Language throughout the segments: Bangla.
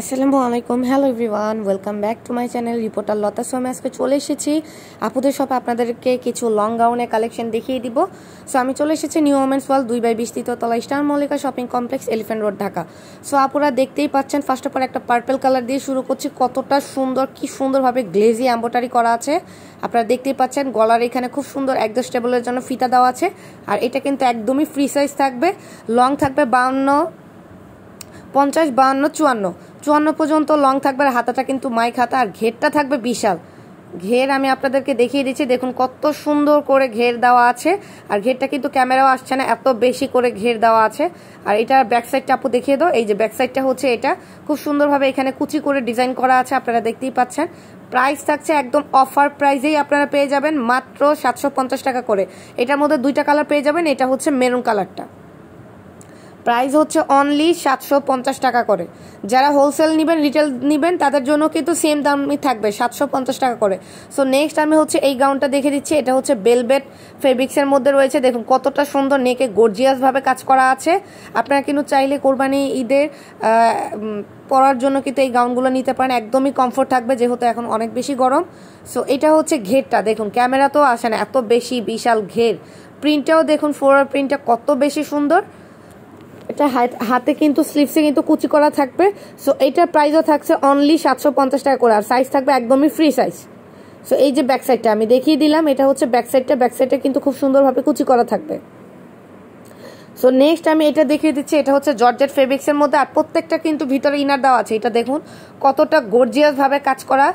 আসসালামু আলাইকুম, hello everyone, welcome back to my channel reporter Lata. So আমি আজকে চলে এসেছি আপুদের শপে আপনাদেরকে কিছু লং গাউনের কালেকশন দেখিয়ে দিব। সো আমি চলে এসেছি নিউ ওমেন্স ওয়ার্ল্ড 2/20 তলা star Mallika shopping complex, elephant road, Dhaka. So আপুরা দেখতেই পাচ্ছেন, ফার্স্ট অফ অল একটা পার্পল কালার দিয়ে শুরু করছি। কতটা সুন্দর, কি সুন্দরভাবে গ্লেজি এমব্রয়ডারি করা আছে আপনারা দেখতেই পাচ্ছেন। গলার এখানে খুব সুন্দর অ্যাডজাস্টেবলের জন্য ফিতা দেওয়া আছে। আর এটা কিন্তু একদমই ফ্রি সাইজ থাকবে, লং থাকবে 52, 50, 52, 54 পর্যন্ত লং থাকবে। আর হাতাটা কিন্তু মাইক হাতা, আর ঘেরটা থাকবে বিশাল ঘের। আমি আপনাদেরকে দেখিয়ে দিচ্ছি, দেখুন কত সুন্দর করে ঘের দেওয়া আছে। আর ঘেরটা কিন্তু ক্যামেরাও আসছে না, এত বেশি করে ঘের দেওয়া আছে। আর এটার ব্যাক সাইডটা আপু দেখিয়ে দাও। এই যে ব্যাক সাইডটা হচ্ছে এটা, খুব সুন্দরভাবে এখানে কুচি করে ডিজাইন করা আছে, আপনারা দেখতেই পাচ্ছেন। প্রাইস থাকছে একদম অফার প্রাইসেই আপনারা পেয়ে যাবেন মাত্র 750 টাকা করে। এটার মধ্যে দুইটা কালার পেয়ে যাবেন, এটা হচ্ছে মেরুন কালারটা। প্রাইস হচ্ছে অনলি 750 টাকা করে। যারা হোলসেল নেবেন, রিটেল নেবেন, তাদের জন্য কিন্তু সেম দামই থাকবে, 750 টাকা করে। সো নেক্সট আমি হচ্ছে এই গাউনটা দেখে দিচ্ছি। এটা হচ্ছে বেলভেট ফেব্রিক্সের মধ্যে রয়েছে, দেখুন কতটা সুন্দর, নেকে গর্জিয়াসভাবে কাজ করা আছে। আপনারা কিন্তু চাইলে কোরবানি ঈদের পরার জন্য কিন্তু এই গাউনগুলো নিতে পারেন, একদমই কমফোর্ট থাকবে, যেহেতু এখন অনেক বেশি গরম। সো এটা হচ্ছে ঘেরটা, দেখুন ক্যামেরা তো আসে না, এত বেশি বিশাল ঘের। প্রিন্টটাও দেখুন, ফ্লোরাল প্রিন্টটা কত বেশি সুন্দর। এটা হাতে কিন্তু স্লিভসে কিন্তু কুচি করা থাকবে। সো এইটার প্রাইসও থাকছে অনলি 750 টাকা করে। আর সাইজ থাকবে একদমই ফ্রি সাইজ। সো এই যে ব্যাক সাইডটা আমি দেখিয়ে দিলাম, এটা হচ্ছে ব্যাক সাইডটা। ব্যাক সাইডটা কিন্তু খুব সুন্দরভাবে কুচি করা থাকবে। সো নেক্সট আমি এটা দেখিয়ে দিচ্ছি। এটা হচ্ছে জর্জেট ফেব্রিক্সের মধ্যে, আর প্রত্যেকটা কিন্তু ভিতরে ইনার দেওয়া আছে। এটা দেখুন কতটা গর্জিয়াসভাবে কাজ করা,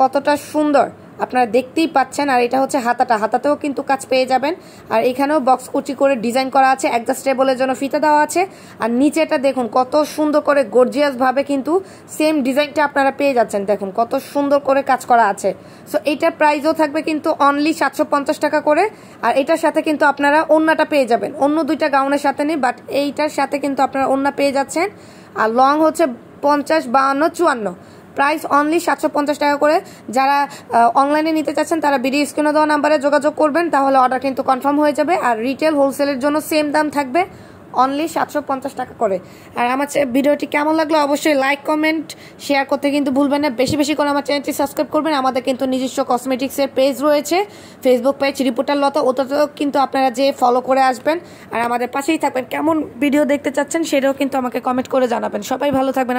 কতটা সুন্দর আপনারা দেখতেই পাচ্ছেন। আর এটা হচ্ছে হাতাটা, হাতাতেও কিন্তু কাজ পেয়ে যাবেন। আর এখানেও বক্স কুচি করে ডিজাইন করা আছে, অ্যাডজাস্টেবলের জন্য ফিতা দেওয়া আছে। আর নিচেটা দেখুন কত সুন্দর করে গর্জিয়াসভাবে কিন্তু সেম ডিজাইনটা আপনারা পেয়ে যাচ্ছেন, দেখুন কত সুন্দর করে কাজ করা আছে। সো এইটার প্রাইসও থাকবে কিন্তু অনলি 750 টাকা করে। আর এটার সাথে কিন্তু আপনারা ওড়নাটা পেয়ে যাবেন, অন্য দুইটা গাউনের সাথে নেই, বাট এইটার সাথে কিন্তু আপনারা ওড়না পেয়ে যাচ্ছেন। আর লং হচ্ছে 50, 52, 54। প্রাইস অনলি 750 টাকা করে। যারা অনলাইনে নিতে চাচ্ছেন তারা ভিডিও স্ক্রিনে দেওয়া নাম্বারে যোগাযোগ করবেন, তাহলে অর্ডার কিন্তু কনফার্ম হয়ে যাবে। আর রিটেল হোলসেলের জন্য সেম দাম থাকবে, অনলি 750 টাকা করে। আর আমার ভিডিওটি কেমন লাগলো অবশ্যই লাইক, কমেন্ট, শেয়ার করতে কিন্তু ভুলবেন না। বেশি বেশি করে আমার চ্যানেলটি সাবস্ক্রাইব করবেন। আমাদের কিন্তু নিজস্ব কসমেটিক্সের পেজ রয়েছে, ফেসবুক পেজ রিপোর্টার লতা, ওটাতেও কিন্তু আপনারা যে ফলো করে আসবেন। আর আমাদের পাশেই থাকবেন। কেমন ভিডিও দেখতে চাচ্ছেন সেটাও কিন্তু আমাকে কমেন্ট করে জানাবেন। সবাই ভালো থাকবেন।